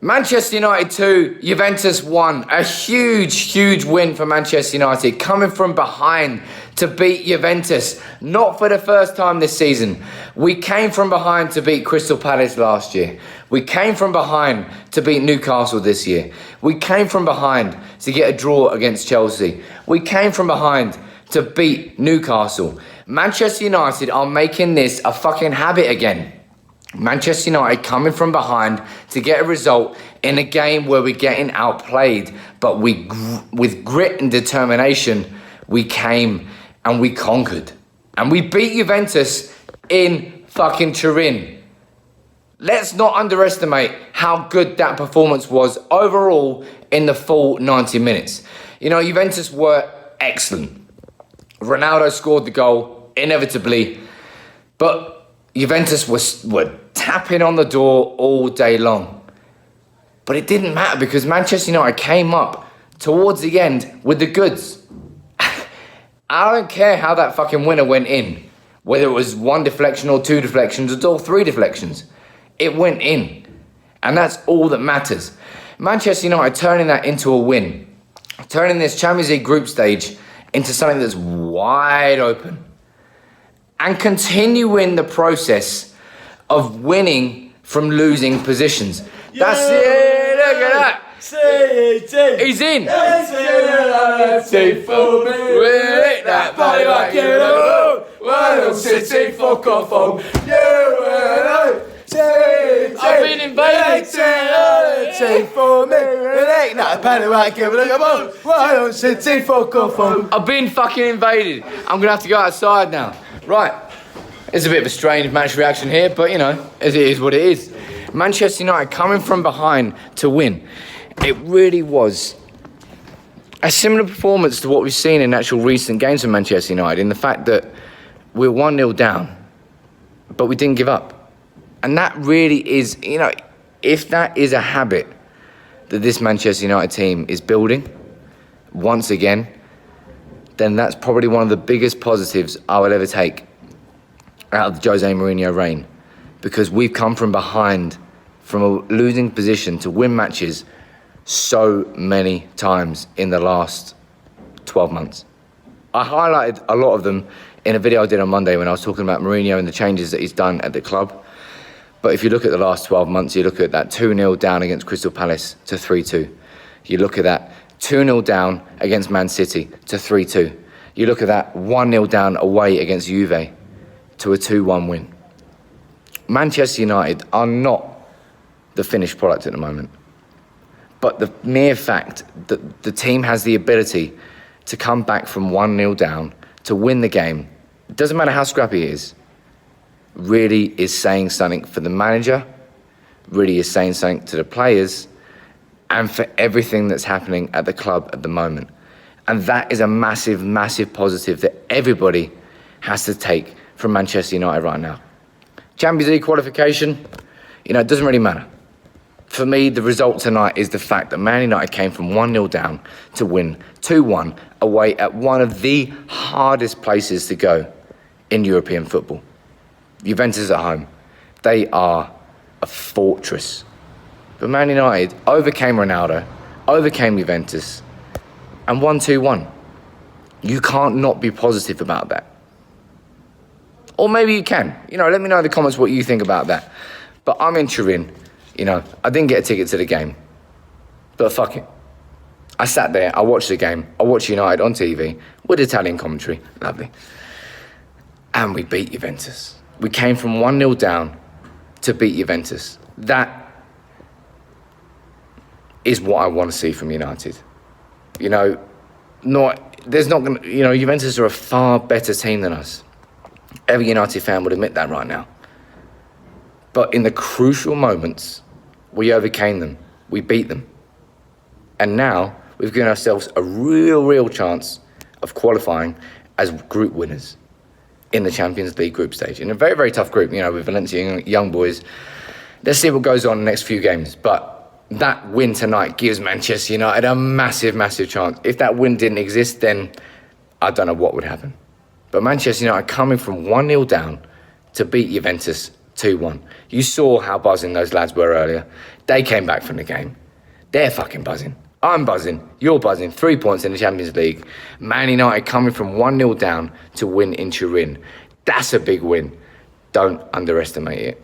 Manchester United 2, Juventus 1. A huge win for Manchester United, coming from behind to beat Juventus. Not for the first time this season. We came from behind to beat Crystal Palace last year. We came from behind to beat Newcastle this year. We came from behind to get a draw against Chelsea. We came from behind to beat Newcastle. Manchester United are making this a fucking habit again. Manchester United coming from behind to get a result in a game where we're getting outplayed. But with grit and determination, we came and we conquered. And we beat Juventus in fucking Turin. Let's not underestimate how good that performance was overall in the full 90 minutes. You know, Juventus were excellent. Ronaldo scored the goal, inevitably. But Juventus were tapping on the door all day long. But it didn't matter because Manchester United came up towards the end with the goods. I don't care how that fucking winner went in. Whether it was one deflection or two deflections or three deflections. It went in. And that's all that matters. Manchester United turning that into a win. Turning this Champions League group stage into something that's wide open. And continuing the process of winning from losing positions. Yeah. That's it. Look at that. He's in. I've been invaded. I've been fucking invaded. I'm going to have to go outside now. Right. It's a bit of a strange match reaction here, but, you know, it is what it is. Manchester United coming from behind to win. It really was a similar performance to what we've seen in actual recent games from Manchester United, in the fact that we're 1-0 down, but we didn't give up. And that really is, you know, if that is a habit that this Manchester United team is building, once again, then that's probably one of the biggest positives I will ever take out of the Jose Mourinho reign. Because we've come from behind, from a losing position to win matches so many times in the last 12 months. I highlighted a lot of them in a video I did on Monday when I was talking about Mourinho and the changes that he's done at the club. But if you look at the last 12 months, you look at that 2-0 down against Crystal Palace to 3-2. You look at that 2-0 down against Man City to 3-2. You look at that 1-0 down away against Juve to a 2-1 win. Manchester United are not the finished product at the moment. But the mere fact that the team has the ability to come back from 1-0 down to win the game, it doesn't matter how scrappy it is, really is saying something for the manager, really is saying something to the players, and for everything that's happening at the club at the moment. And that is a massive, massive positive that everybody has to take from Manchester United right now. Champions League qualification, you know, it doesn't really matter. For me, the result tonight is the fact that Man United came from 1-0 down to win 2-1 away at one of the hardest places to go in European football. Juventus at home. They are a fortress. But Man United overcame Ronaldo, overcame Juventus, and won 2-1. You can't not be positive about that. Or maybe you can. You know, let me know in the comments what you think about that. But I'm in Turin. You know, I didn't get a ticket to the game. But fuck it. I sat there, I watched the game. I watched United on TV with Italian commentary. Lovely. And we beat Juventus. We came from 1-0 down to beat Juventus. That is what I want to see from United. You know, Juventus are a far better team than us. Every United fan would admit that right now. But in the crucial moments, we overcame them. We beat them. And now we've given ourselves a real chance of qualifying as group winners in the Champions League group stage. In a very tough group, you know, with Valencia young boys. Let's see what goes on in the next few games. But that win tonight gives Manchester United a massive chance. If that win didn't exist, then I don't know what would happen. But Manchester United coming from 1-0 down to beat Juventus 2-1. You saw how buzzing those lads were earlier. They came back from the game. They're fucking buzzing. I'm buzzing. You're buzzing. 3 points in the Champions League. Man United coming from 1-0 down to win in Turin. That's a big win. Don't underestimate it.